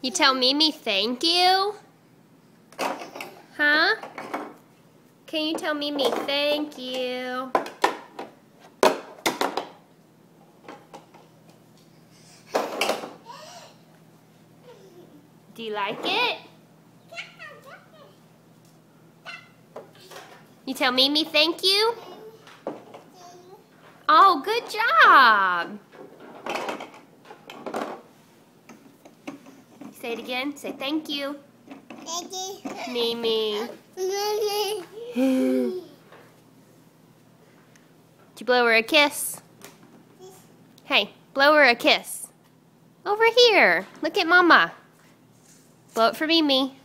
You tell Mimi thank you? Huh? Can you tell Mimi thank you? Do you like it? You tell Mimi thank you? Oh, good job. Say it again. Say thank you. Mimi. Did you blow her a kiss? Hey, blow her a kiss. Over here. Look at Mama. Blow it for Mimi.